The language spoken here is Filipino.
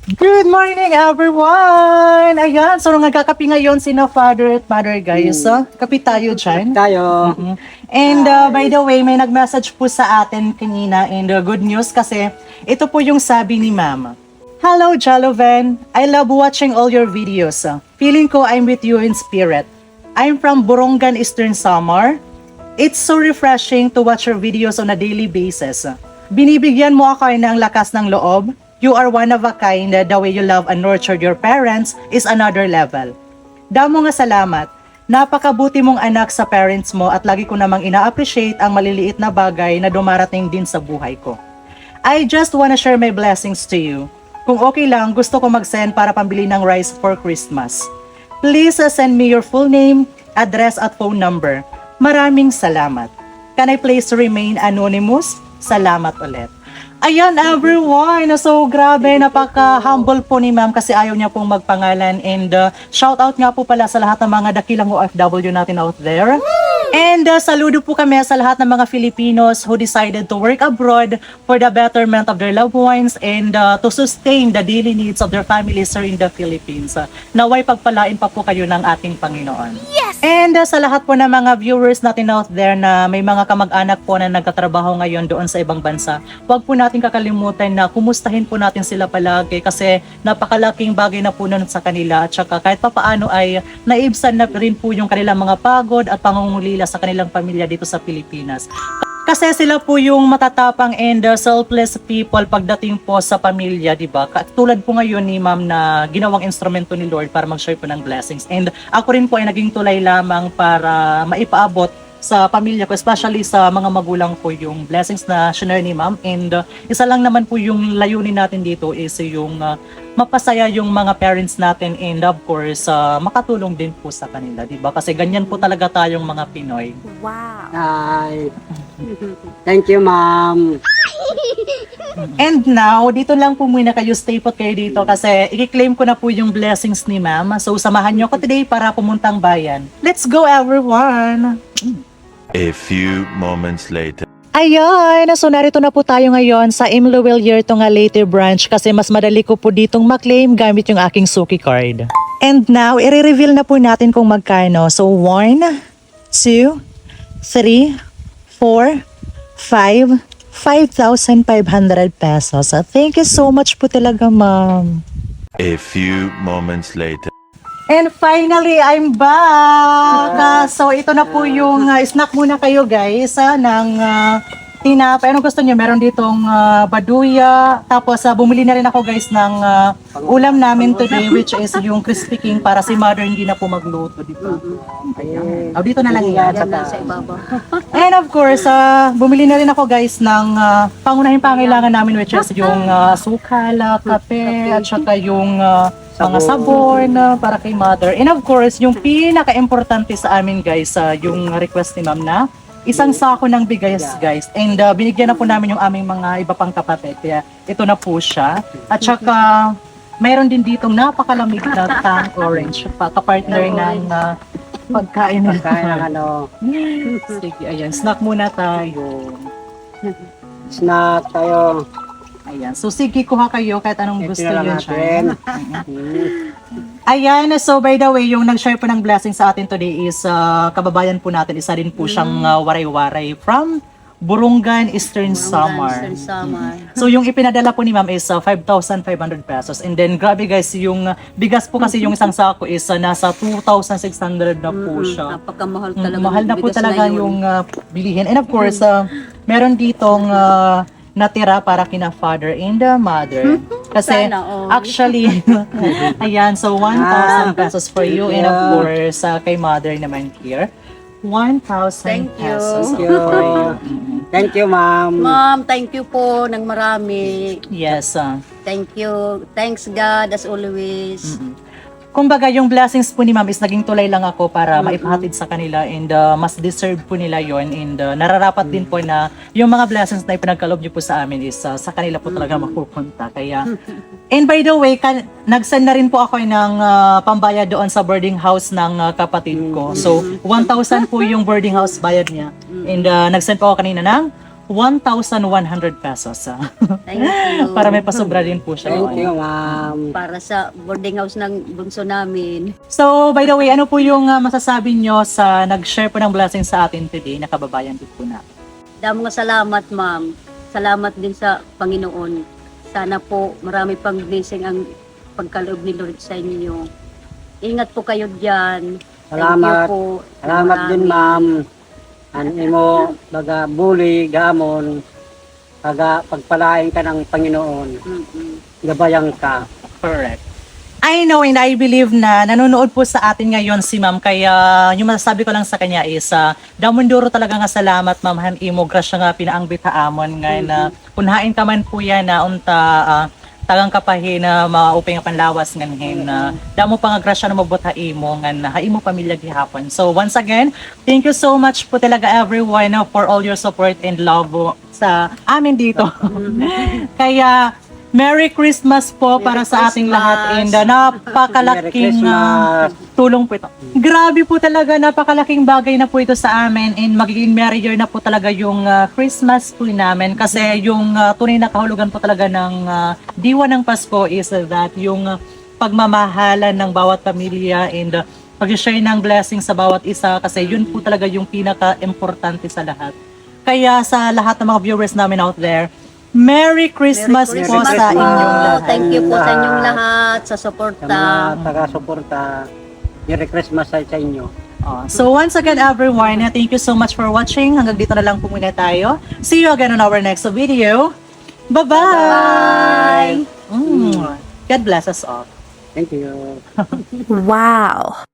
Good morning, everyone! Ayan, so nagkakapi ngayon sina Father at Mother, guys. Kapi tayo dyan. Tayo. And by the way, may nag-message po sa atin kanina and good news kasi ito po yung sabi ni Ma'am. Hello, Jaloven. I love watching all your videos. Feeling ko I'm with you in spirit. I'm from Borongan, Eastern Samar. It's so refreshing to watch your videos on a daily basis. Binibigyan mo ako ng lakas ng loob. You are one of a kind. The way you love and nurture your parents is another level. Damo nga salamat. Napakabuti mong anak sa parents mo at lagi ko namang ina-appreciate ang maliliit na bagay na dumarating din sa buhay ko. I just wanna share my blessings to you. Kung okay lang, gusto ko mag-send para pambili ng rice for Christmas. Please send me your full name, address at phone number. Maraming salamat. Can I please remain anonymous? Salamat ulit. Ayan everyone, so grabe, napaka-humble po ni ma'am kasi ayaw niya pong magpangalan and shout out nga po pala sa lahat ng mga dakilang OFW natin out there. And saludo po kami sa lahat ng mga Filipinos who decided to work abroad for the betterment of their loved ones and to sustain the daily needs of their families here in the Philippines. Naway pagpalain pa po kayo ng ating Panginoon. Yes! And sa lahat po ng mga viewers natin out there na may mga kamag-anak po na nagtatrabaho ngayon doon sa ibang bansa, huwag po natin kakalimutan na kumustahin po natin sila palagi kasi napakalaking bagay na po nun sa kanila at saka kahit papaano ay naibsan na rin po yung kanilang mga pagod at pangungulila sa kanilang pamilya dito sa Pilipinas. Kasi sila po yung matatapang and selfless people pagdating po sa pamilya, di ba? Tulad po ngayon ni ma'am na ginawang instrumento ni Lord para mag-share po ng blessings. And ako rin po ay naging tulay lamang para maipaabot sa pamilya ko, especially sa mga magulang ko yung blessings na shinare ni ma'am. And isa lang naman po yung layunin natin dito is yung mapasaya yung mga parents natin and of course makatulong din po sa kanila, di ba? Kasi ganyan po talaga tayong mga Pinoy. Wow. Ay. Thank you, ma'am. And now, dito lang po muna kayo, stay put kayo dito kasi i-claim ko na po yung blessings ni ma'am. So samahan nyo ko today para pumuntang bayan. Let's go everyone! A few moments later. Ayan, so narito na po tayo ngayon sa Imluwil Yertonga Leyte branch kasi mas madali ko po ditong maklaim gamit yung aking Suki card. And now, i-reveal na po natin kung magkano. So 1, 2, 3, 4, 5, 5,500 pesos. Thank you so much po talaga, ma'am. A few moments later. And finally, I'm back! So, ito na po yung snack muna kayo guys ng tinapay. Anong gusto nyo? Meron ditong baduya. Tapos, bumili na rin ako guys ng ulam namin today which is yung crispy king para si mother hindi na po magluto. Dito. Ayan. Dito na lang yan. Yan lang sa ibabaw. And of course, bumili na rin ako guys ng pangunahing pangailangan namin which is yung sukal, kape, at saka yung mga sabon para kay mother. And of course, yung pinaka-importante sa amin guys, yung request ni ma'am na isang sako ng bigas guys. And binigyan na po namin yung aming mga iba pang kapatid. Kaya ito na po siya. At saka mayroon din ditong napakalamig na tang orange. Kapartner ng pagkain na Kaya ano, Sige, ayan. Snack muna tayo. snack tayo. Ayan. So, sige, kuha kayo kahit anong Ito gusto na yun natin. siya. Ayan. So, by the way, yung nag-share po ng blessing sa atin today is kababayan po natin. Isa din po siyang waray-waray from Borongan, Eastern Samar. Eastern Samar. So, yung ipinadala po ni ma'am is 5,500 pesos. And then, grabe guys, yung bigas po kasi yung isang sako is nasa 2,600 na po siya. Napakamahal talaga. Mahal na ng po bigas talaga ngayon. yung bilihin. And of course, meron ditong natira para kina father and mother. Kasi Sana all. actually, ayan, so 1,000 pesos for you. And of course, kay mother naman here, 1,000 Thank you. pesos Thank you. for you. Thank you, ma'am. Ma'am, thank you po ng marami. Yes. Thank you. Thanks God as always. Kumbaga, yung blessings po ni ma'am is naging tulay lang ako para maipahatid sa kanila and mas deserve po nila yon and nararapat din po na yung mga blessings na ipinagkalob niyo po sa amin is sa kanila po talaga mapupunta. Kaya, and by the way, nag-send na rin po ako ng pambayad doon sa boarding house ng kapatid ko. So, 1,000 po yung boarding house bayad niya. And nag-send po ako kanina ng 1,100 pesos. Thank you. Para may pasobra din po siya. Thank noon. you, ma'am. Para sa boarding house ng bunso namin. So, by the way, ano po yung masasabi nyo sa nag-share po ng blessing sa atin today na kababayan din po na? Damo nga salamat, ma'am. Salamat din sa Panginoon. Sana po marami pang blessing ang pagkaloob ni Lord sa inyo. Ingat po kayo dyan. Salamat. Thank you po. Salamat din, Marami. ma'am. Ano mo, baga buli, gamon, baga pagpalain ka ng Panginoon, Mm-mm. gabayan ka. Correct. I know and I believe na nanonood po sa atin ngayon si ma'am. Kaya yung masasabi ko lang sa kanya is, damunduro talaga nga salamat ma'am han imo grasya nga pinaangbit haamon nga na punhain ka man po yan na unta tagang kapahi na maupay nga panlawas nganhin na damo pa nga grasya na mabot imo nga na imo pamilya gihapon. So once again, thank you so much po talaga everyone for all your support and love sa amin dito. Kaya Merry Christmas po para sa ating Christmas. lahat and Merry napakalaking Christmas. tulong po ito. Grabe po talaga, napakalaking bagay na po ito sa amin and magiging merry year na po talaga yung Christmas po namin kasi yung tunay na kahulugan po talaga ng diwa ng Pasko is that yung pagmamahalan ng bawat pamilya and pag-share ng blessing sa bawat isa kasi yun po talaga yung pinaka-importante sa lahat. Kaya sa lahat ng mga viewers namin out there, Merry Christmas, Merry po Christmas sa po. inyong lahat. Thank you po sa inyong lahat sa Sa suporta. mga taga-suporta, Merry Christmas sa inyo. So once again everyone, thank you so much for watching. Hanggang dito na lang po muna tayo. See you again on our next video. Bye-bye! God bless us all. Thank you. Wow.